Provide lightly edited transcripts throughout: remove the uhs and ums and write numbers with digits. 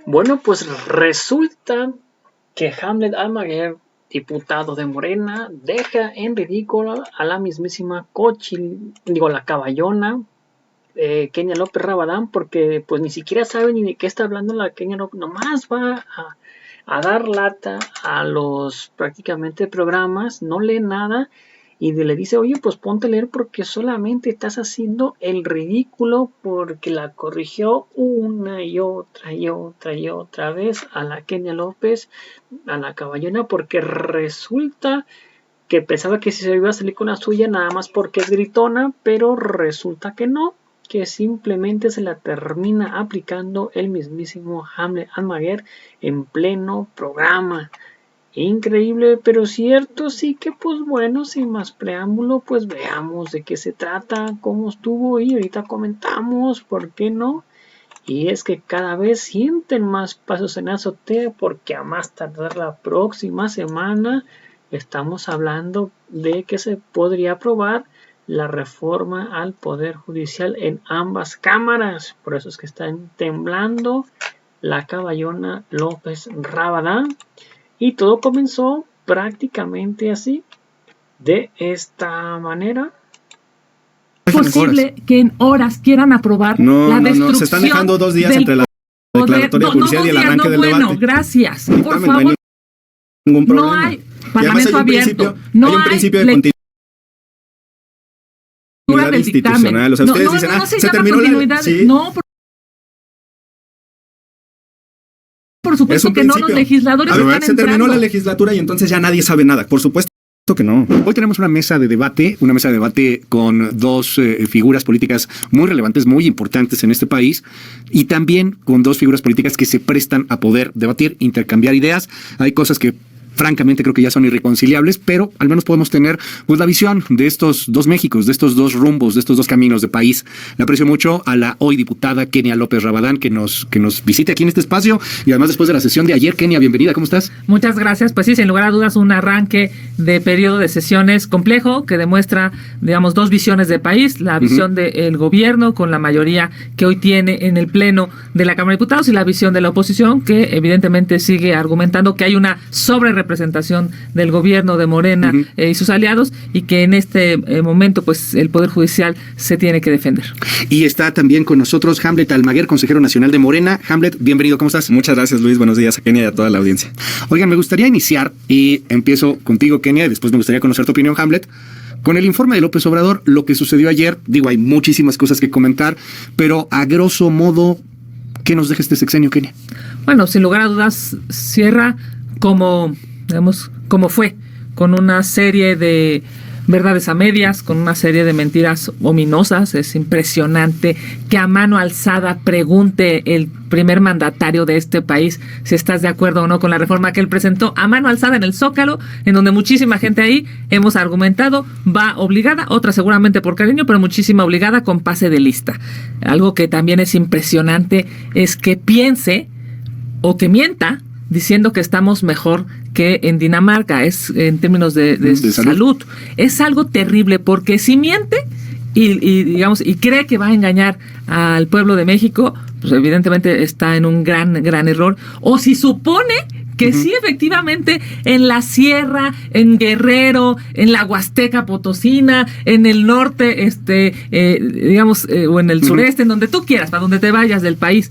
Bueno, pues resulta que Hamlet Almaguer, diputado de Morena, deja en ridículo a la mismísima la caballona, Kenia López Rabadán, porque pues ni siquiera sabe ni de qué está hablando la Kenia López, nomás va a dar lata a los prácticamente programas, no lee nada y le dice, oye, pues ponte a leer porque solamente estás haciendo el ridículo porque la corrigió una y otra y otra y otra vez a la Kenia López, a la caballona, porque resulta que pensaba que si se iba a salir con la suya nada más porque es gritona, pero resulta que no, que simplemente se la termina aplicando el mismísimo Hamlet Almaguer en pleno programa. Increíble, pero cierto, sí que pues bueno, sin más preámbulo, pues veamos de qué se trata, cómo estuvo y ahorita comentamos, ¿por qué no? Y es que cada vez sienten más pasos en la azotea porque a más tardar la próxima semana estamos hablando de que se podría aprobar la reforma al Poder Judicial en ambas cámaras. Por eso es que están temblando la caballona López Rabadán. Y todo comenzó prácticamente así, de esta manera. Es posible que en horas quieran aprobar la destrucción. Se están dejando 2 días entre la declaratoria judicial y el arranque del debate. Bueno, gracias. Por favor, no hay ningún problema. No hay parlamento abierto. No hay un principio de continuidad institucional. O sea, ustedes dicen, se terminó la... ¿Sí? No, por supuesto que no, los legisladores están se terminó la legislatura y entonces ya nadie sabe nada. Por supuesto que no. Hoy tenemos una mesa de debate con 2 figuras políticas muy relevantes, muy importantes en este país, y también con 2 figuras políticas que se prestan a poder debatir, intercambiar ideas. Hay cosas que francamente creo que ya son irreconciliables, pero al menos podemos tener pues la visión de estos 2 Méxicos, de estos 2 rumbos, de estos 2 caminos de país. Le aprecio mucho a la hoy diputada Kenia López Rabadán que nos visite aquí en este espacio, y además después de la sesión de ayer. Kenia, bienvenida, ¿cómo estás? Muchas gracias. Pues sí, sin lugar a dudas, un arranque de periodo de sesiones complejo que demuestra, digamos, 2 visiones de país, la visión del gobierno con la mayoría que hoy tiene en el pleno de la Cámara de Diputados y la visión de la oposición que evidentemente sigue argumentando que hay una sobrerepresentación del gobierno de Morena y sus aliados, y que en este momento pues el Poder Judicial se tiene que defender. Y está también con nosotros Hamlet Almaguer, consejero nacional de Morena. Hamlet, bienvenido, ¿cómo estás? Muchas gracias, Luis, buenos días a Kenia y a toda la audiencia. Oigan, me gustaría iniciar, y empiezo contigo, Kenia, y después me gustaría conocer tu opinión, Hamlet, con el informe de López Obrador, lo que sucedió ayer. Digo, hay muchísimas cosas que comentar, pero a grosso modo, ¿qué nos deja este sexenio, Kenia? Bueno, sin lugar a dudas, cierra como fue, con una serie de verdades a medias, con una serie de mentiras ominosas. Es impresionante que a mano alzada pregunte el primer mandatario de este país si estás de acuerdo o no con la reforma que él presentó, a mano alzada en el Zócalo, en donde muchísima gente ahí hemos argumentado, va obligada, otra seguramente por cariño, pero muchísima obligada con pase de lista. Algo que también es impresionante es que piense o que mienta diciendo que estamos mejor que en Dinamarca, es en términos de salud. Es algo terrible, porque si miente y cree que va a engañar al pueblo de México, pues evidentemente está en un gran error. O si supone que sí, efectivamente, en la sierra, en Guerrero, en la Huasteca Potosina, en el norte, o en el sureste, en donde tú quieras, para donde te vayas del país,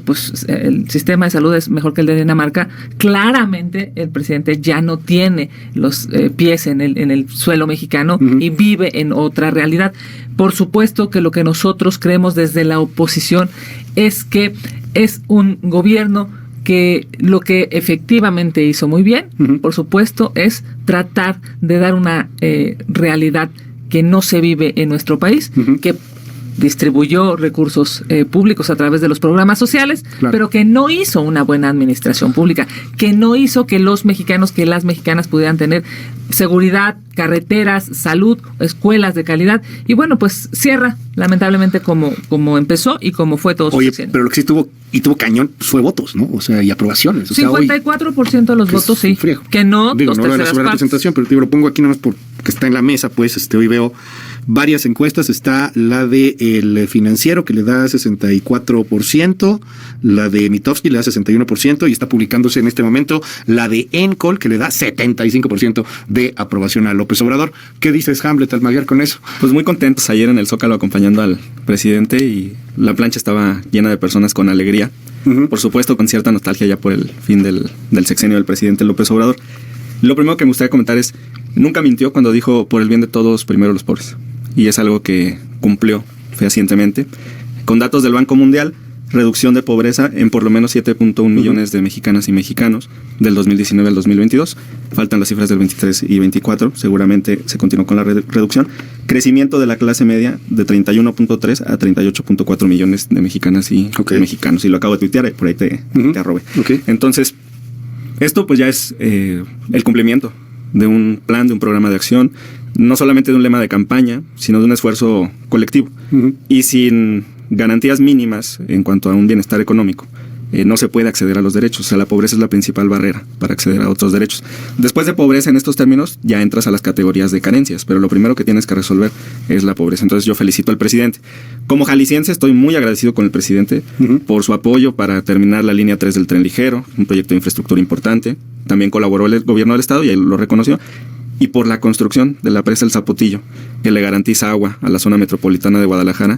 pues el sistema de salud es mejor que el de Dinamarca. Claramente el presidente ya no tiene los pies en el suelo mexicano y vive en otra realidad. Por supuesto que lo que nosotros creemos desde la oposición es que es un gobierno que lo que efectivamente hizo muy bien, por supuesto, es tratar de dar una realidad que no se vive en nuestro país, que distribuyó recursos públicos a través de los programas sociales, claro, pero que no hizo una buena administración pública, que no hizo que los mexicanos, que las mexicanas pudieran tener seguridad, carreteras, salud, escuelas de calidad. Y bueno, pues cierra lamentablemente como empezó y como fue todo. Oye, pero lo que sí tuvo cañón fue votos, ¿no? O sea, y aprobaciones. O 54% de los votos, sí. Que no, digo, no lo de la sobrerepresentación, pero te lo pongo aquí nada más porque está en la mesa, pues hoy veo varias encuestas. Está la de El Financiero, que le da 64%, la de Mitofsky le da 61%, y está publicándose en este momento la de Encol, que le da 75% de aprobación a López Obrador. ¿Qué dices, Hamlet Almaguer, con eso? Pues muy contentos ayer en el Zócalo acompañando al presidente, y la plancha estaba llena de personas con alegría. Por supuesto, con cierta nostalgia ya por el fin del sexenio del presidente López Obrador. Lo primero que me gustaría comentar es, nunca mintió cuando dijo por el bien de todos, primero los pobres. Y es algo que cumplió fehacientemente. Con datos del Banco Mundial, reducción de pobreza en por lo menos 7.1 millones de mexicanas y mexicanos del 2019 al 2022. Faltan las cifras del 23 y 24. Seguramente se continuó con la reducción. Crecimiento de la clase media de 31.3 a 38.4 millones de mexicanas y mexicanos. Y lo acabo de tuitear, por ahí te arrobé. Entonces, esto pues ya es el cumplimiento de un plan, de un programa de acción, no solamente de un lema de campaña, sino de un esfuerzo colectivo. Y sin garantías mínimas en cuanto a un bienestar económico, no se puede acceder a los derechos. O sea, la pobreza es la principal barrera para acceder a otros derechos. Después de pobreza en estos términos, ya entras a las categorías de carencias, pero lo primero que tienes que resolver es la pobreza. Entonces yo felicito al presidente. Como jalisciense estoy muy agradecido con el presidente por su apoyo para terminar la línea 3 del tren ligero, un proyecto de infraestructura importante. También colaboró el gobierno del estado y él lo reconoció. Y por la construcción de la presa El Zapotillo, que le garantiza agua a la zona metropolitana de Guadalajara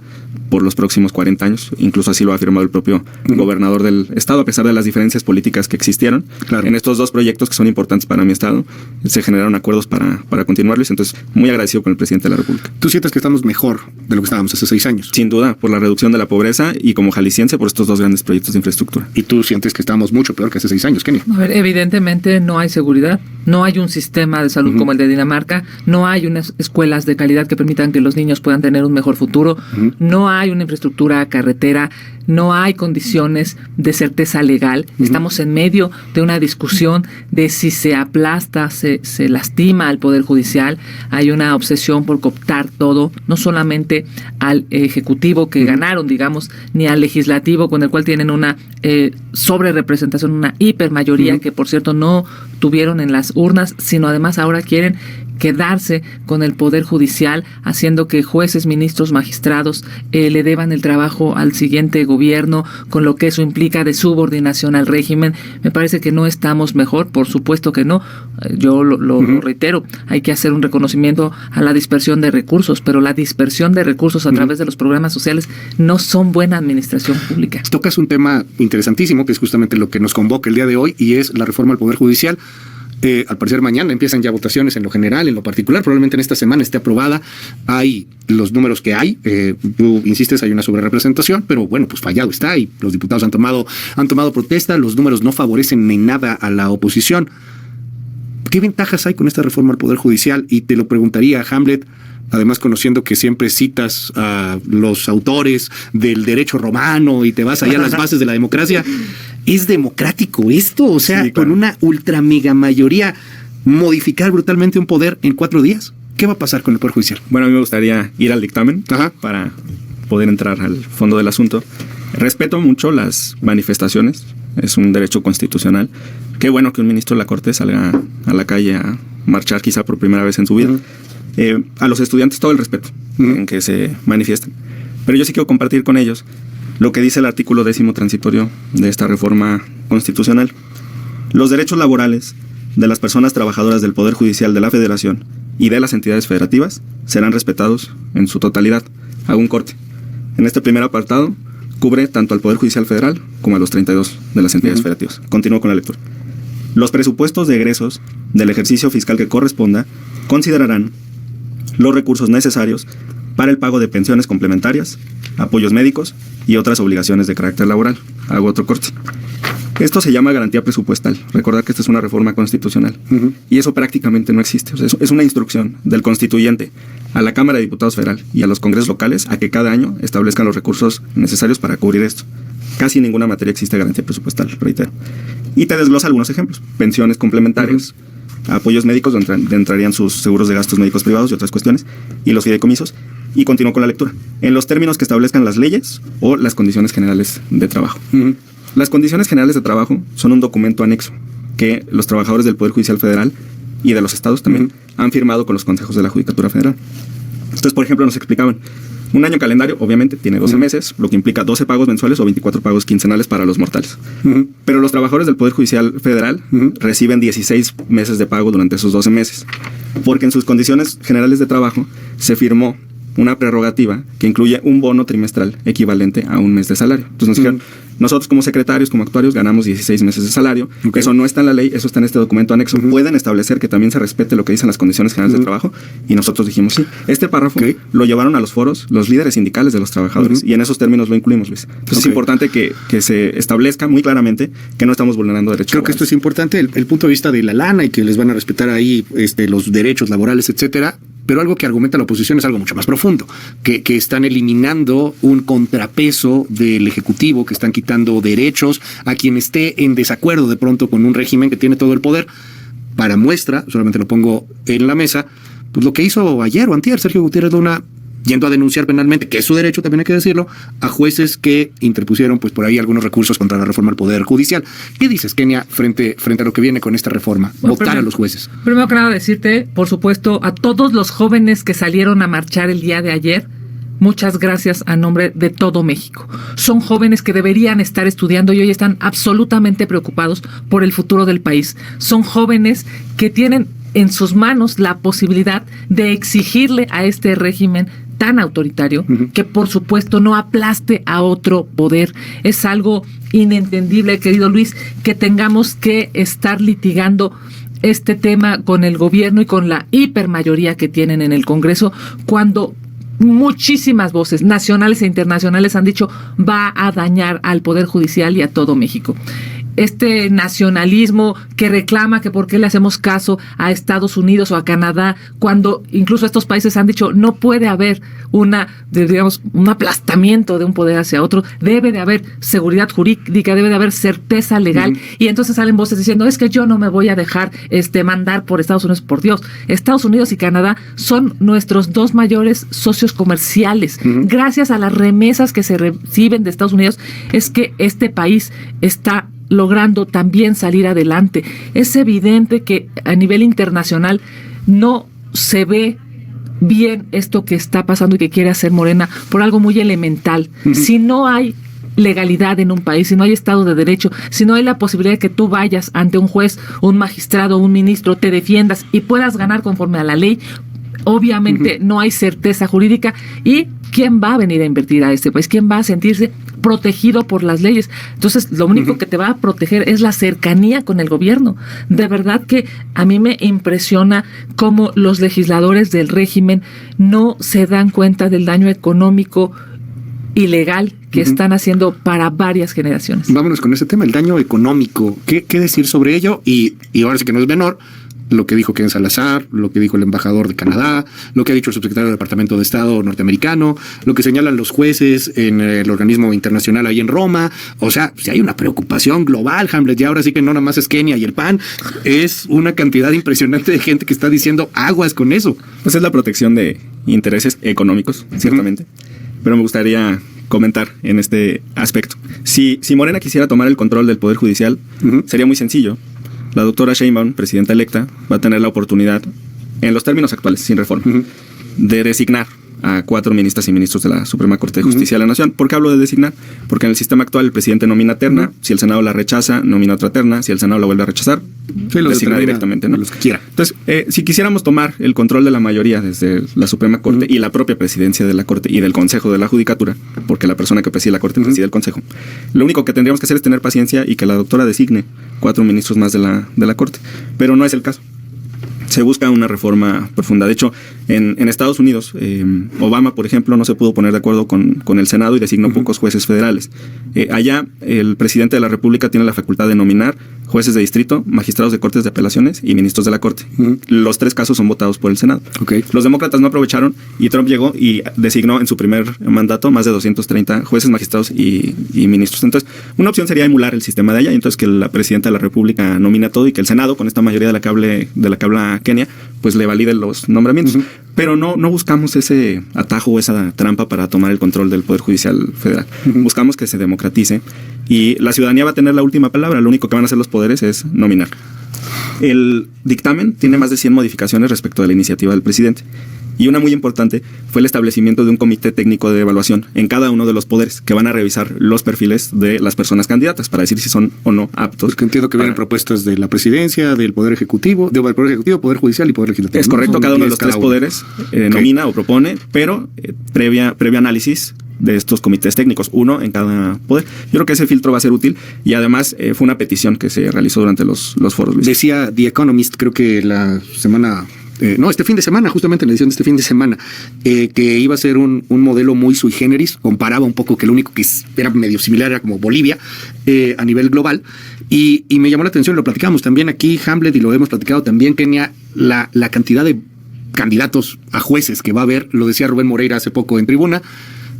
por los próximos 40 años. Incluso así lo ha afirmado el propio gobernador del estado, a pesar de las diferencias políticas que existieron. En estos dos proyectos que son importantes para mi estado, se generaron acuerdos para continuarlos. Entonces, muy agradecido con el presidente de la República. ¿Tú sientes que estamos mejor de lo que estábamos hace 6 años? Sin duda, por la reducción de la pobreza, y como jalisciense por estos dos grandes proyectos de infraestructura. ¿Y tú sientes que estamos mucho peor que hace 6 años, Kenny? A ver, evidentemente no hay seguridad, no hay un sistema de salud como el de Dinamarca, no hay unas escuelas de calidad que permitan que los niños puedan tener un mejor futuro, no hay una infraestructura carretera, no hay condiciones de certeza legal. Estamos en medio de una discusión de si se aplasta, se lastima al Poder Judicial. Hay una obsesión por cooptar todo, no solamente al Ejecutivo que ganaron, digamos, ni al Legislativo, con el cual tienen una sobrerepresentación, una hipermayoría que, por cierto, no tuvieron en las urnas, sino además ahora quieren quedarse con el Poder Judicial, haciendo que jueces, ministros, magistrados le deban el trabajo al siguiente gobierno, con lo que eso implica de subordinación al régimen. Me parece que no estamos mejor, por supuesto que no. Yo lo reitero, hay que hacer un reconocimiento a la dispersión de recursos, pero la dispersión de recursos a través de los programas sociales no son buena administración pública. Tocas un tema interesantísimo, que es justamente lo que nos convoca el día de hoy, y es la reforma al Poder Judicial. Al parecer mañana empiezan ya votaciones en lo general, en lo particular. Probablemente en esta semana esté aprobada. Hay los números que hay. Tú insistes, hay una sobrerepresentación, pero bueno, pues fallado está, y los diputados han tomado protesta. Los números no favorecen en nada a la oposición. ¿Qué ventajas hay con esta reforma al Poder Judicial? Y te lo preguntaría, Hamlet, además conociendo que siempre citas a los autores del derecho romano y te vas allá a las bases de la democracia. ¿Es democrático esto? O sea, sí, claro, con una ultra mega mayoría, modificar brutalmente un poder en 4 días. ¿Qué va a pasar con el Poder Judicial? Bueno, a mí me gustaría ir al dictamen para poder entrar al fondo del asunto. Respeto mucho las manifestaciones, es un derecho constitucional. Qué bueno que un ministro de la Corte salga a la calle a marchar quizá por primera vez en su vida. A los estudiantes todo el respeto en que se manifiesten. Pero yo sí quiero compartir con ellos lo que dice el artículo 10º transitorio de esta reforma constitucional. Los derechos laborales de las personas trabajadoras del Poder Judicial de la Federación y de las entidades federativas serán respetados en su totalidad. Hago un corte. En este primer apartado cubre tanto al Poder Judicial Federal como a los 32 de las entidades federativas. Continúo con la lectura. Los presupuestos de egresos del ejercicio fiscal que corresponda considerarán los recursos necesarios para el pago de pensiones complementarias, apoyos médicos y otras obligaciones de carácter laboral. Hago otro corte. Esto se llama garantía presupuestal. Recordad que esta es una reforma constitucional. Y eso prácticamente no existe. O sea, es una instrucción del constituyente a la Cámara de Diputados Federal y a los congresos locales a que cada año establezcan los recursos necesarios para cubrir esto. Casi en ninguna materia existe garantía presupuestal, reitero. Y te desglosa algunos ejemplos. Pensiones complementarias, apoyos médicos, donde entrarían sus seguros de gastos médicos privados y otras cuestiones, y los fideicomisos. Y continúo con la lectura. En los términos que establezcan las leyes o las condiciones generales de trabajo. Las condiciones generales de trabajo son un documento anexo que los trabajadores del Poder Judicial Federal y de los estados también han firmado con los consejos de la Judicatura Federal. Entonces, por ejemplo, nos explicaban, un año calendario obviamente tiene 12 meses, lo que implica 12 pagos mensuales o 24 pagos quincenales para los mortales. Pero los trabajadores del Poder Judicial Federal reciben 16 meses de pago durante esos 12 meses, porque en sus condiciones generales de trabajo se firmó una prerrogativa que incluye un bono trimestral equivalente a un mes de salario. Entonces nos dijeron, nosotros como secretarios, como actuarios, ganamos 16 meses de salario. Eso no está en la ley, eso está en este documento anexo. Pueden establecer que también se respete lo que dicen las condiciones generales de trabajo. Y nosotros dijimos sí. Este párrafo lo llevaron a los foros los líderes sindicales de los trabajadores. Y en esos términos lo incluimos, Luis. Entonces es importante que se establezca muy claramente que no estamos vulnerando derechos. Creo que esto es importante, el punto de vista de la lana y que les van a respetar ahí los derechos laborales, etcétera. Pero algo que argumenta la oposición es algo mucho más profundo, que están eliminando un contrapeso del Ejecutivo, que están quitando derechos a quien esté en desacuerdo de pronto con un régimen que tiene todo el poder. Para muestra, solamente lo pongo en la mesa, pues lo que hizo ayer o antier Sergio Gutiérrez Luna, yendo a denunciar penalmente, que es su derecho, también hay que decirlo, a jueces que interpusieron pues por ahí algunos recursos contra la reforma al Poder Judicial. ¿Qué dices, Kenia, frente a lo que viene con esta reforma? Bueno, votar a los jueces. Primero que nada decirte, por supuesto, a todos los jóvenes que salieron a marchar el día de ayer, muchas gracias a nombre de todo México. Son jóvenes que deberían estar estudiando y hoy están absolutamente preocupados por el futuro del país. Son jóvenes que tienen en sus manos la posibilidad de exigirle a este régimen tan autoritario que por supuesto no aplaste a otro poder. Es algo inentendible, querido Luis, que tengamos que estar litigando este tema con el gobierno y con la hipermayoría que tienen en el Congreso, cuando muchísimas voces nacionales e internacionales han dicho va a dañar al Poder Judicial y a todo México. Este nacionalismo que reclama que por qué le hacemos caso a Estados Unidos o a Canadá, cuando incluso estos países han dicho no puede haber un aplastamiento de un poder hacia otro, debe de haber seguridad jurídica, debe de haber certeza legal, y entonces salen voces diciendo es que yo no me voy a dejar mandar por Estados Unidos. Por Dios, Estados Unidos y Canadá son nuestros dos mayores socios comerciales. Gracias a las remesas que se reciben de Estados Unidos es que este país está logrando también salir adelante. Es evidente que a nivel internacional no se ve bien esto que está pasando y que quiere hacer Morena por algo muy elemental. Si no hay legalidad en un país, si no hay Estado de Derecho, si no hay la posibilidad de que tú vayas ante un juez, un magistrado, un ministro, te defiendas y puedas ganar conforme a la ley, obviamente no hay certeza jurídica. ¿Y quién va a venir a invertir a este país? ¿Quién va a sentirse protegido por las leyes? Entonces, lo único que te va a proteger es la cercanía con el gobierno. De verdad que a mí me impresiona cómo los legisladores del régimen no se dan cuenta del daño económico y legal que están haciendo para varias generaciones. Vámonos con ese tema, el daño económico. ¿Qué decir sobre ello? Y ahora sí que no es menor lo que dijo Ken Salazar, lo que dijo el embajador de Canadá, lo que ha dicho el subsecretario del Departamento de Estado norteamericano, lo que señalan los jueces en el organismo internacional ahí en Roma. O sea, si hay una preocupación global, Hamlet, y ahora sí que no nada más es Kenia y el PAN, es una cantidad impresionante de gente que está diciendo aguas con eso. Pues es la protección de intereses económicos, ciertamente. Pero me gustaría comentar en este aspecto. Si Morena quisiera tomar el control del Poder Judicial, sería muy sencillo. La doctora Sheinbaum, presidenta electa, va a tener la oportunidad, en los términos actuales, sin reforma, de designar a 4 ministras y ministros de la Suprema Corte de Justicia de la Nación. ¿Por qué hablo de designar? Porque en el sistema actual el presidente nomina terna, si el Senado la rechaza, nomina otra terna, si el Senado la vuelve a rechazar, designa directamente, ¿no? Los que quiera. Entonces, si quisiéramos tomar el control de la mayoría desde la Suprema Corte y la propia presidencia de la Corte y del Consejo de la Judicatura, porque la persona que preside la Corte preside el Consejo, lo único que tendríamos que hacer es tener paciencia y que la doctora designe 4 ministros más de la Corte. Pero no es el caso. Se busca una reforma profunda. De hecho, en Estados Unidos, Obama, por ejemplo, no se pudo poner de acuerdo con el Senado y designó pocos jueces federales. Allá, el presidente de la República tiene la facultad de nominar jueces de distrito, magistrados de cortes de apelaciones y ministros de la Corte. Los 3 casos son votados por el Senado. Los demócratas no aprovecharon y Trump llegó y designó en su primer mandato más de 230 jueces, magistrados y ministros. Entonces, una opción sería emular el sistema de allá, y entonces que la presidenta de la República nomina todo y que el Senado, con esta mayoría de la que habla Kenia, pues le valide los nombramientos. Pero no buscamos ese atajo o esa trampa para tomar el control del Poder Judicial Federal. Buscamos que se democratice y la ciudadanía va a tener la última palabra. Lo único que van a hacer los poderes es nominar. El dictamen tiene más de 100 modificaciones respecto de la iniciativa del presidente. Y una muy importante fue el establecimiento de un comité técnico de evaluación en cada uno de los poderes que van a revisar los perfiles de las personas candidatas para decir si son o no aptos. Porque entiendo que vienen propuestas de la presidencia, del Poder Ejecutivo, Poder Judicial y Poder Legislativo. Es correcto, cada uno de los tres poderes nomina o propone, pero previo análisis de estos comités técnicos, uno en cada poder. Yo creo que ese filtro va a ser útil y además fue una petición que se realizó durante los foros, Luis. Decía The Economist, creo que la semana... este fin de semana, justamente en la edición de este fin de semana, que iba a ser un modelo muy sui generis, comparaba un poco que lo único que era medio similar era como Bolivia a nivel global, y me llamó la atención, lo platicamos también aquí, Hamlet, y lo hemos platicado también, Kenia, la cantidad de candidatos a jueces que va a haber, lo decía Rubén Moreira hace poco en Tribuna,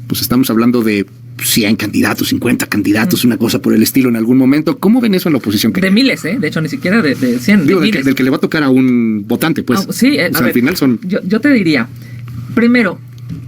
pues estamos hablando de 100 candidatos, 50 candidatos, una cosa por el estilo en algún momento. ¿Cómo ven eso en la oposición? De miles, de hecho, ni siquiera de 100. Digo, del que le va a tocar a un votante, pues. Sí, o sea, al final son... Yo te diría, primero,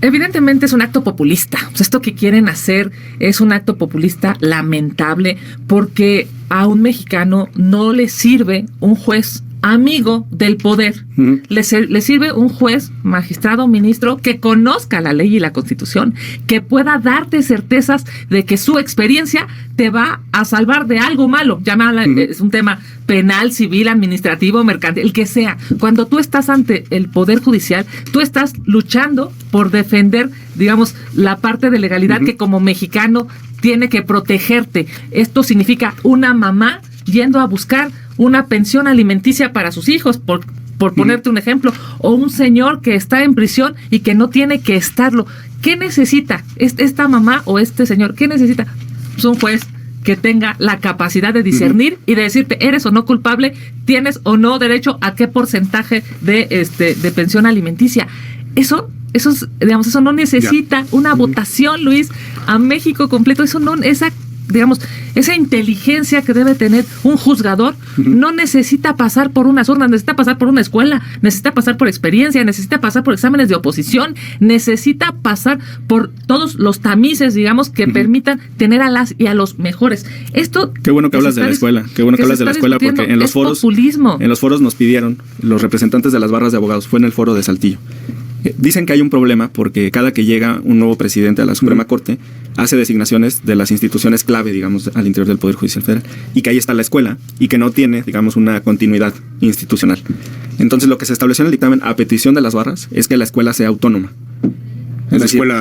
evidentemente es un acto populista. O sea, esto que quieren hacer es un acto populista lamentable porque a un mexicano no le sirve un juez amigo del poder. Le sirve un juez, magistrado, ministro que conozca la ley y la Constitución, que pueda darte certezas de que su experiencia te va a salvar de algo malo. Es un tema penal, civil, administrativo, mercantil, el que sea. Cuando tú estás ante el Poder Judicial, tú estás luchando por defender, digamos, la parte de legalidad que como mexicano tiene que protegerte. Esto significa una mamá yendo a buscar una pensión alimenticia para sus hijos, por ponerte un ejemplo, o un señor que está en prisión y que no tiene que estarlo. ¿Qué necesita esta mamá o este señor? ¿Qué necesita? Es un juez que tenga la capacidad de discernir y de decirte, eres o no culpable, tienes o no derecho a qué porcentaje de pensión alimenticia. Eso no necesita una votación, Luis, a México completo. Eso no, esa inteligencia que debe tener un juzgador no necesita pasar por unas urnas, necesita pasar por una escuela, necesita pasar por experiencia, necesita pasar por exámenes de oposición, necesita pasar por todos los tamices, digamos, que permitan tener a las y a los mejores. Esto qué bueno que hablas de la escuela, porque en los foros nos pidieron los representantes de las barras de abogados, fue en el foro de Saltillo. Dicen que hay un problema porque cada que llega un nuevo presidente a la Suprema Corte hace designaciones de las instituciones clave, digamos, al interior del Poder Judicial Federal, y que ahí está la escuela y que no tiene, digamos, una continuidad institucional. Entonces lo que se estableció en el dictamen a petición de las barras es que la escuela sea autónoma.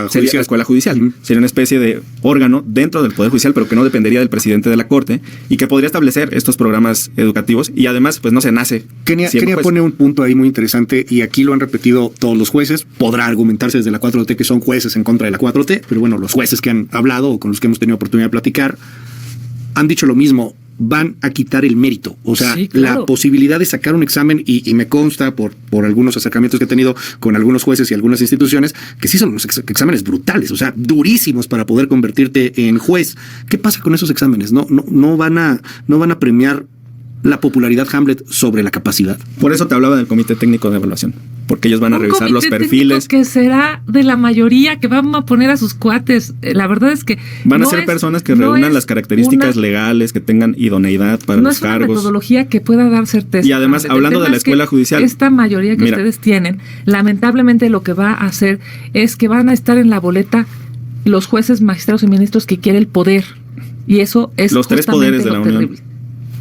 Sería la escuela judicial. Sería una especie de órgano dentro del Poder Judicial, pero que no dependería del presidente de la Corte y que podría establecer estos programas educativos y además, pues no se nace. Kenia pone un punto ahí muy interesante y aquí lo han repetido todos los jueces. Podrá argumentarse desde la 4T que son jueces en contra de la 4T, pero bueno, los jueces que han hablado o con los que hemos tenido oportunidad de platicar han dicho lo mismo. Van a quitar el mérito, o sea, sí, claro, la posibilidad de sacar un examen y me consta por algunos acercamientos que he tenido con algunos jueces y algunas instituciones que sí son unos exámenes brutales, o sea, durísimos para poder convertirte en juez. ¿Qué pasa con esos exámenes? No van a premiar la popularidad, Hamlet, sobre la capacidad. Por eso te hablaba del comité técnico de evaluación, porque ellos van a revisar los perfiles. Que será de la mayoría que van a poner a sus cuates. La verdad es que van a ser personas que reúnan las características legales, que tengan idoneidad para los cargos. No es una metodología que pueda dar certeza. Y además, hablando de la escuela judicial, esta mayoría que ustedes tienen, lamentablemente lo que va a hacer es que van a estar en la boleta los jueces, magistrados y ministros que quiere el poder. Y eso es los tres poderes de la Unión,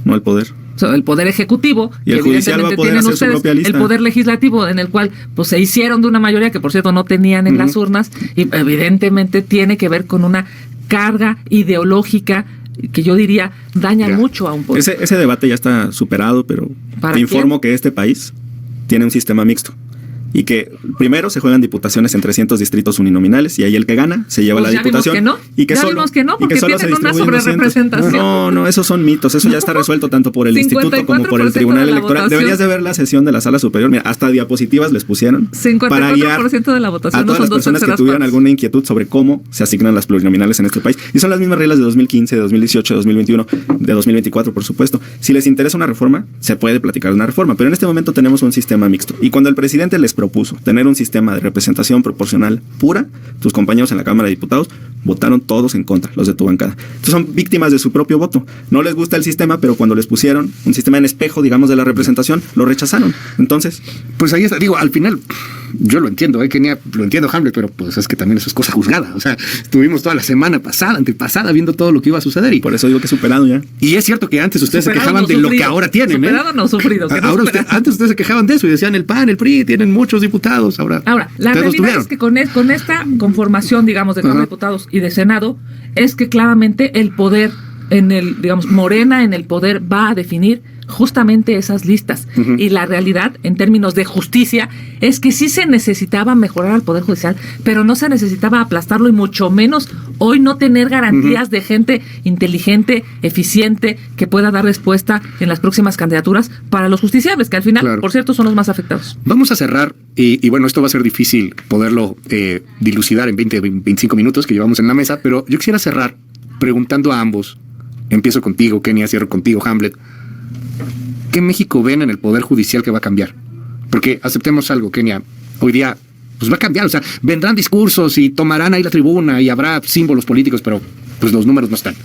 no el poder. El poder ejecutivo y el judicial va a poder hacer su propia lista. El poder legislativo, en el cual pues se hicieron de una mayoría que por cierto no tenían en las urnas, y evidentemente tiene que ver con una carga ideológica que yo diría daña mucho a un poder. Ese debate ya está superado, pero te informo que este país tiene un sistema mixto. Y que primero se juegan diputaciones en 300 distritos uninominales y ahí el que gana se lleva la diputación. Vimos que no. Y que ya solo, vimos que no, porque solo tienen una sobrerepresentación. No, esos son mitos. Eso ya está resuelto tanto por el instituto como por el Tribunal Electoral. Deberías de ver la sesión de la Sala Superior. Mira, hasta diapositivas les pusieron 54% para guiar de la votación. A todas las personas que tuvieran alguna inquietud sobre cómo se asignan las plurinominales en este país. Y son las mismas reglas de 2015, de 2018, de 2021, de 2024, por supuesto. Si les interesa una reforma, se puede platicar de una reforma. Pero en este momento tenemos un sistema mixto. Y cuando el presidente les propuso tener un sistema de representación proporcional pura, tus compañeros en la Cámara de Diputados votaron todos en contra, los de tu bancada. Entonces son víctimas de su propio voto. No les gusta el sistema, pero cuando les pusieron un sistema en espejo, digamos, de la representación, lo rechazaron. Entonces, pues ahí está. Digo, al final yo lo entiendo, Kenia, lo entiendo, Hamlet, pero pues es que también eso es cosa juzgada. O sea, estuvimos toda la semana pasada, antepasada, viendo todo lo que iba a suceder. Por eso digo que superado ya. Y es cierto que antes ustedes se quejaban de lo que ahora tienen. Superado no sufrido. Antes ustedes se quejaban de eso y decían el PAN, el PRI, tienen muchos diputados. Ahora la realidad es que con esta conformación, digamos, de Cámara de Diputados y de Senado, es que claramente el poder Morena en el poder va a definir justamente esas listas. Y la realidad, en términos de justicia, es que sí se necesitaba mejorar al Poder Judicial, pero no se necesitaba aplastarlo y mucho menos hoy no tener garantías de gente inteligente, eficiente, que pueda dar respuesta en las próximas candidaturas para los justiciables, que al final, por cierto, son los más afectados. Vamos a cerrar, y bueno, esto va a ser difícil poderlo dilucidar en 20-25 minutos que llevamos en la mesa, pero yo quisiera cerrar preguntando a ambos. Empiezo contigo, Kenia, cierro contigo, Hamlet. ¿Qué México ven en el Poder Judicial que va a cambiar? Porque aceptemos algo, Kenia, hoy día pues va a cambiar, o sea, vendrán discursos y tomarán ahí la tribuna y habrá símbolos políticos, pero pues los números no están.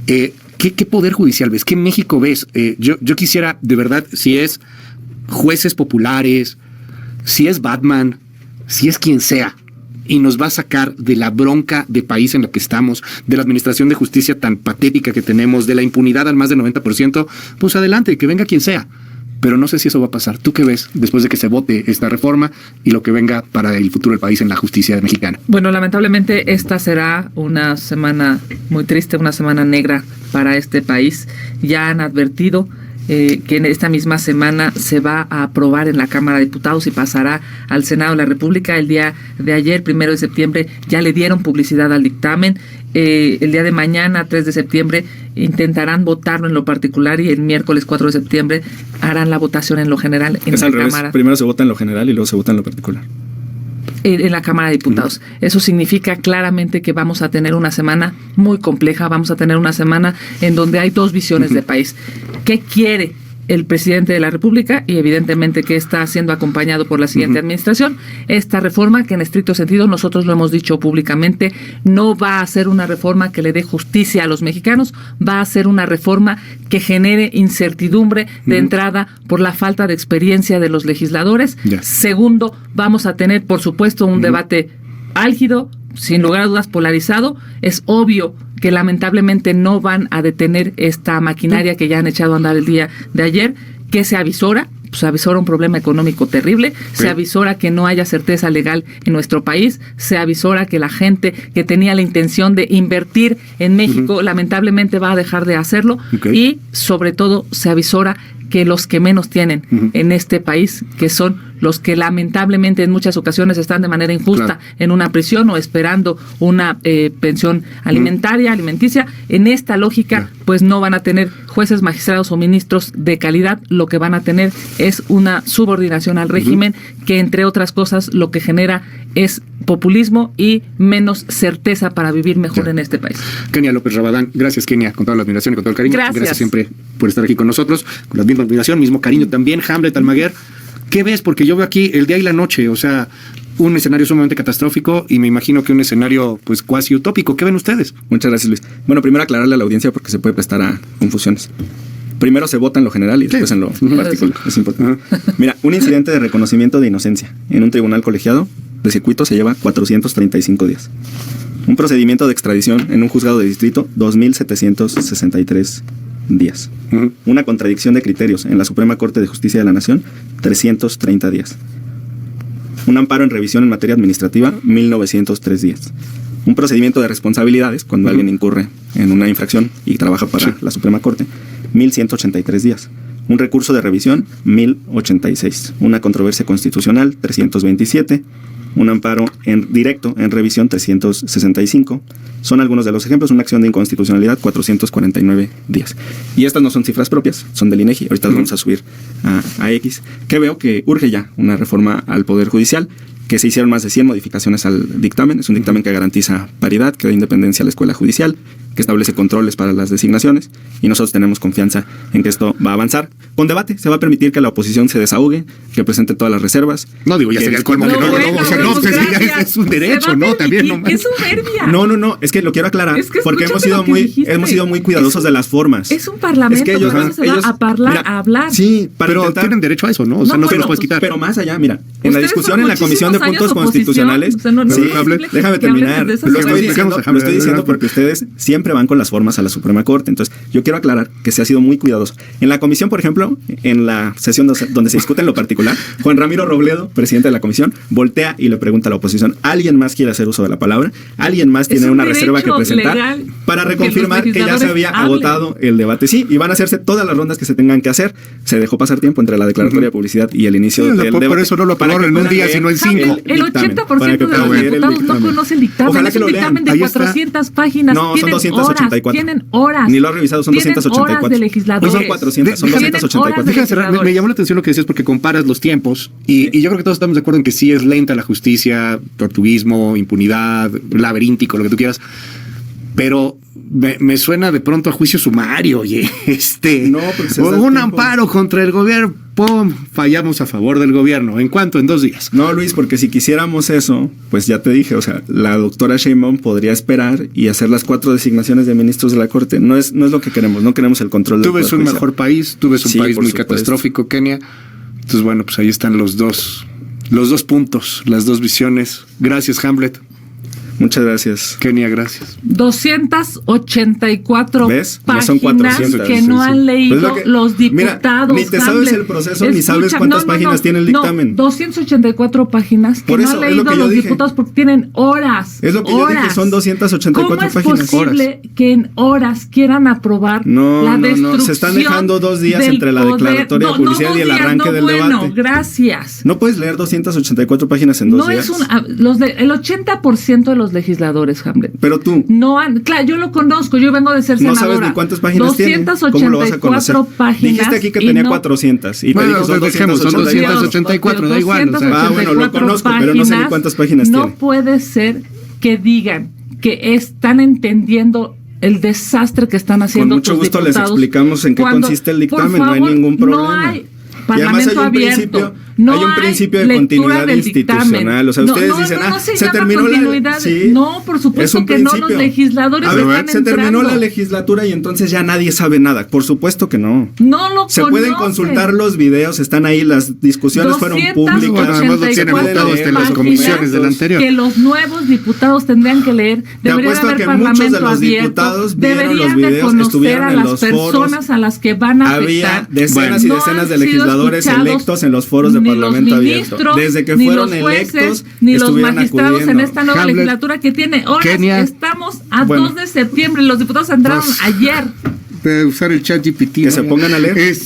¿Qué Poder Judicial ves? ¿Qué México ves? Yo quisiera, de verdad, si es jueces populares, si es Batman, si es quien sea, y nos va a sacar de la bronca de país en la que estamos, de la administración de justicia tan patética que tenemos, de la impunidad al más del 90%, pues adelante, que venga quien sea. Pero no sé si eso va a pasar. ¿Tú qué ves después de que se vote esta reforma y lo que venga para el futuro del país en la justicia mexicana? Bueno, lamentablemente esta será una semana muy triste, una semana negra para este país. Ya han advertido que en esta misma semana se va a aprobar en la Cámara de Diputados y pasará al Senado de la República. El día de ayer, 1 de septiembre, ya le dieron publicidad al dictamen. El día de mañana, 3 de septiembre, intentarán votarlo en lo particular y el miércoles 4 de septiembre harán la votación en lo general en la Cámara. Primero se vota en lo general y luego se vota en lo particular. En la Cámara de Diputados. Eso significa claramente que vamos a tener una semana muy compleja, vamos a tener una semana en donde hay dos visiones de país. ¿Qué quiere el presidente de la República? Y evidentemente que está siendo acompañado por la siguiente administración. Esta reforma, que en estricto sentido, nosotros lo hemos dicho públicamente, no va a ser una reforma que le dé justicia a los mexicanos, va a ser una reforma que genere incertidumbre de entrada por la falta de experiencia de los legisladores. Segundo, vamos a tener, por supuesto, un debate álgido, sin lugar a dudas polarizado. Es obvio que lamentablemente no van a detener esta maquinaria que ya han echado a andar el día de ayer, que se avisora. Se avisora un problema económico terrible, se avisora que no haya certeza legal en nuestro país, se avisora que la gente que tenía la intención de invertir en México lamentablemente va a dejar de hacerlo y sobre todo se avisora que los que menos tienen en este país, que son los que lamentablemente en muchas ocasiones están de manera injusta en una prisión o esperando una pensión alimenticia, en esta lógica pues no van a tener jueces, magistrados o ministros de calidad. Lo que van a tener es una subordinación al régimen que, entre otras cosas, lo que genera es populismo y menos certeza para vivir mejor en este país. Kenia López Rabadán, gracias, Kenia, con toda la admiración y con todo el cariño. Gracias siempre por estar aquí con nosotros, con la misma admiración, mismo cariño también. Hamlet Almaguer, ¿qué ves? Porque yo veo aquí el día y la noche, o sea, un escenario sumamente catastrófico y me imagino que un escenario pues cuasi utópico. ¿Qué ven ustedes? Muchas gracias, Luis. Bueno, primero aclararle a la audiencia porque se puede prestar a confusiones. Primero se vota en lo general y después en lo particular. Es importante. Mira, un incidente de reconocimiento de inocencia en un tribunal colegiado de circuito se lleva 435 días. Un procedimiento de extradición en un juzgado de distrito, 2.763 días. Una contradicción de criterios en la Suprema Corte de Justicia de la Nación, 330 días. Un amparo en revisión en materia administrativa, 1.903 días. Un procedimiento de responsabilidades, cuando alguien incurre en una infracción y trabaja para la Suprema Corte, 1.183 días. Un recurso de revisión, 1.086. Una controversia constitucional, 327. Un amparo directo en revisión, 365. Son algunos de los ejemplos. Una acción de inconstitucionalidad, 449 días. Y estas no son cifras propias, son del INEGI. Ahorita las vamos a subir a X. Que veo que urge ya una reforma al Poder Judicial, que se hicieron más de 100 modificaciones al dictamen. Es un dictamen que garantiza paridad, que da independencia a la escuela judicial, que establece controles para las designaciones, y nosotros tenemos confianza en que esto va a avanzar. Con debate se va a permitir que la oposición se desahogue, que presente todas las reservas. No, digo, ya sería el colmo que es un derecho, ¿no? También no. Es soberbia. No, es que lo quiero aclarar, porque hemos sido muy cuidadosos de las formas. Es un parlamento, es que ellos se va a hablar. Sí, pero tienen derecho a eso, ¿no? O sea, no se los puedes quitar. Pero más allá, mira, en la discusión en la Comisión de Puntos Constitucionales, déjame terminar. Lo estoy diciendo porque ustedes siempre van con las formas a la Suprema Corte. Entonces, yo quiero aclarar que se ha sido muy cuidadoso. En la comisión, por ejemplo, en la sesión donde se discute en lo particular, Juan Ramiro Robledo, presidente de la comisión, voltea y le pregunta a la oposición: ¿alguien más quiere hacer uso de la palabra? ¿Alguien más tiene una reserva que presentar para reconfirmar que ya se había agotado el debate? Sí, y van a hacerse todas las rondas que se tengan que hacer. Se dejó pasar tiempo entre la declaratoria de publicidad y el inicio del debate. Por eso no lo aprobaron en un día, sino en 5. El 80% de los diputados no conoce el dictamen. Ojalá es un dictamen de 400 páginas. No, son 284. Tienen horas. Ni lo has revisado, son 284. Horas de legisladores. No son 400, son 284. Fíjense, me llamó la atención lo que decías porque comparas los tiempos y yo creo que todos estamos de acuerdo en que sí es lenta la justicia, tortuguismo, impunidad, laberíntico, lo que tú quieras. Pero me suena de pronto a juicio sumario, oye. No, pues un amparo contra el gobierno, ¡pum! Fallamos a favor del gobierno. ¿En cuánto? En 2 días. No, Luis, porque si quisiéramos eso, pues ya te dije, o sea, la doctora Sheinbaum podría esperar y hacer las 4 designaciones de ministros de la Corte. No es lo que queremos, no queremos el control del Tú ves un mejor país, tú ves un país muy catastrófico, Kenia. Entonces, bueno, pues ahí están los dos puntos, las 2 visiones. Gracias, Hamlet. Muchas gracias. Kenia, gracias. 284 ¿ves? páginas no son 400, que no han leído pues los diputados. Mira, ni te sabes el proceso, ni sabes cuántas páginas tiene el dictamen. 284 páginas que por no eso, han leído los diputados porque tienen horas. Es lo que yo dije, son 284 páginas. ¿Cómo es posible que en horas quieran aprobar la destrucción? Se están dejando 2 días entre la declaratoria de publicidad y el arranque del debate. Gracias. No puedes leer 284 páginas en 2 días. El 80% de los legisladores, Hamlet. Pero tú. No han, claro, yo lo conozco, yo vengo de ser senadora. No sabes ni cuántas páginas tiene. ¿Cómo lo vas a conocer? Páginas. Dijiste aquí que tenía 400 y te bueno, dije son 284, da igual. O sea, bueno, lo conozco, pero no sé ni cuántas páginas tiene. No puede ser que digan que están entendiendo el desastre que están haciendo. Con mucho gusto les explicamos en qué consiste el dictamen, no hay ningún problema. No hay Parlamento abierto. Hay un principio de continuidad institucional. O sea, ustedes dicen, se terminó la... Sí, no, por supuesto que no, los legisladores se terminó la legislatura y entonces ya nadie sabe nada. Por supuesto que no. No lo se pueden consultar los videos, están ahí, las discusiones fueron públicas. Además lo tienen votados en las comisiones del anterior. Que los nuevos diputados tendrían que leer. Debería de haber parlamento abierto. Deberían de conocer a las personas a las que van a afectar. Había decenas y decenas de legisladores electos en los foros de Parlamento abierto. Desde que fueron electos, ni los magistrados en esta nueva legislatura que tiene horas. Estamos a 2 de septiembre. Los diputados entraron ayer. De usar el chat GPT. Que se pongan a leer.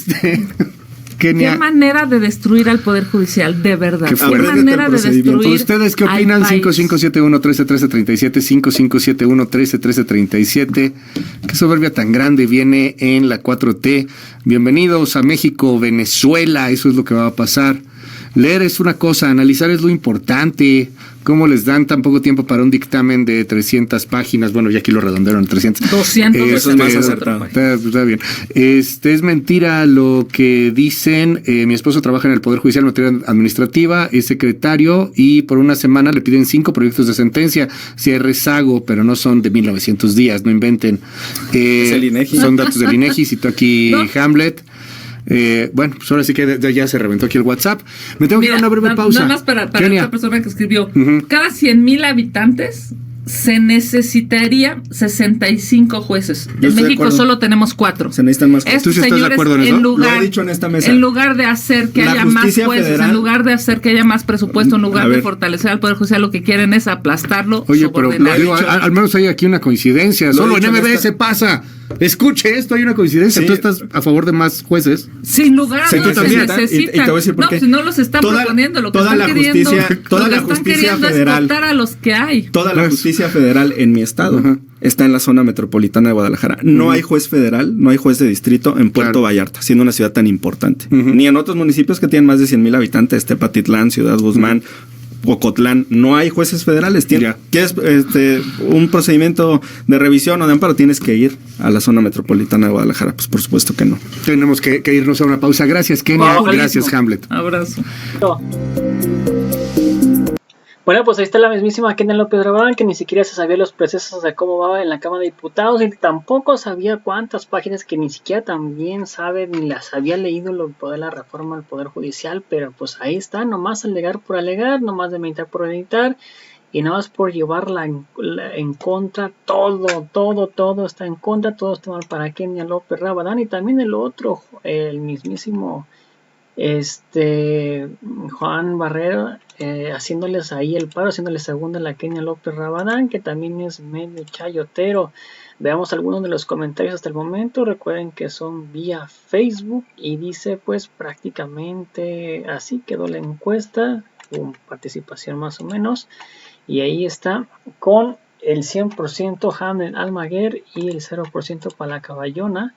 Qué manera de destruir al Poder Judicial, de verdad. Qué manera de destruir. ¿Ustedes qué opinan? 5571-131337, 5571-131337. Qué soberbia tan grande viene en la 4T. Bienvenidos a México, Venezuela. Eso es lo que va a pasar. Leer es una cosa, analizar es lo importante. ¿Cómo les dan tan poco tiempo para un dictamen de 300 páginas? Bueno, ya aquí lo redondearon en 300. 200 eso es más acertado. Está bien. Es mentira lo que dicen. Mi esposo trabaja en el Poder Judicial en materia administrativa, es secretario y por una semana le piden 5 proyectos de sentencia. Si hay rezago, pero no son de 1900 días, no inventen. Es el INEGI. Son datos del INEGI. Cito aquí Hamlet. Bueno, pues ahora sí que ya se reventó aquí el WhatsApp. Me tengo que ir a una breve pausa. Nada más para esta persona que escribió. Cada 100,000 habitantes se necesitaría 65 jueces. En México solo tenemos 4. Se necesitan más jueces. ¿Tú sí estás de acuerdo en eso? Lo he dicho en esta mesa. En lugar de hacer que haya más jueces, en lugar de hacer que haya más presupuesto, en lugar de fortalecer al Poder Judicial, lo que quieren es aplastarlo. Oye, pero al menos hay aquí una coincidencia. Solo en MBS pasa. Escuche esto, hay una coincidencia. ¿Tú estás a favor de más jueces? Sin lugar a dudas, se necesitan. Y te voy a decir por qué. No, si no los están proponiendo, lo que están queriendo es cortar a los que hay. Toda la justicia federal en mi estado está en la zona metropolitana de Guadalajara. No hay juez federal, no hay juez de distrito en Puerto Vallarta, siendo una ciudad tan importante. Ni en otros municipios que tienen más de 100,000 habitantes, Tepatitlán, Ciudad Guzmán, Ocotlán no hay jueces federales. Ya. ¿Quieres un procedimiento de revisión o de amparo? Tienes que ir a la zona metropolitana de Guadalajara. Pues por supuesto que no. Tenemos que irnos a una pausa. Gracias, Kenia. No, Gracias, Hamlet. Abrazo. Bueno, pues ahí está la mismísima Kenia López Rabadán, que ni siquiera se sabía los procesos de cómo va en la Cámara de Diputados y tampoco sabía cuántas páginas, que ni siquiera también sabe ni las había leído lo de la reforma al Poder Judicial, pero pues ahí está, nomás alegar por alegar, nomás demeritar por demeritar y nomás por llevarla en contra, todo está en contra, todo está mal para Kenia López Rabadán y también el otro, el mismísimo Juan Barrera, haciéndoles ahí el paro, haciéndoles segunda a la Kenia López Rabadán, que también es medio chayotero. Veamos algunos de los comentarios hasta el momento. Recuerden que son vía Facebook y dice pues prácticamente así quedó la encuesta, con participación más o menos, y ahí está con el 100% Hamlet Almaguer y el 0% para la Caballona.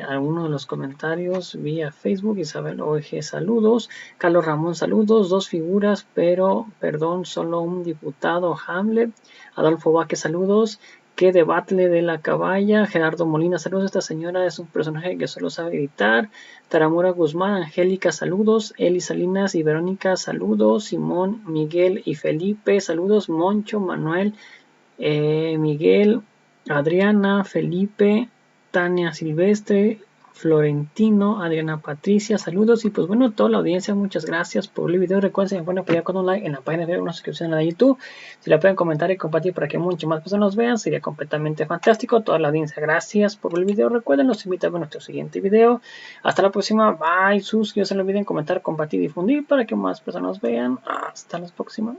Algunos de los comentarios vía Facebook. Isabel OG, saludos. Carlos Ramón, saludos. 2 figuras, pero perdón, solo un diputado. Hamlet. Adolfo Vázquez, saludos. Que debate de la caballa. Gerardo Molina, saludos. Esta señora es un personaje que solo sabe gritar. Taramura Guzmán, Angélica, saludos. Eli Salinas y Verónica, saludos. Simón, Miguel y Felipe, saludos. Moncho, Manuel, Miguel, Adriana, Felipe, Tania Silvestre, Florentino, Adriana Patricia, saludos. Y pues bueno, toda la audiencia, muchas gracias por el video. Recuerden, si me pueden apoyar con un like en la página de una suscripción en la de YouTube, si la pueden comentar y compartir para que muchas más personas nos vean, sería completamente fantástico. Toda la audiencia, gracias por el video. Recuerden, los invito a ver nuestro siguiente video. Hasta la próxima, bye, sus, que no se olviden comentar, compartir y difundir para que más personas nos vean. Hasta la próxima.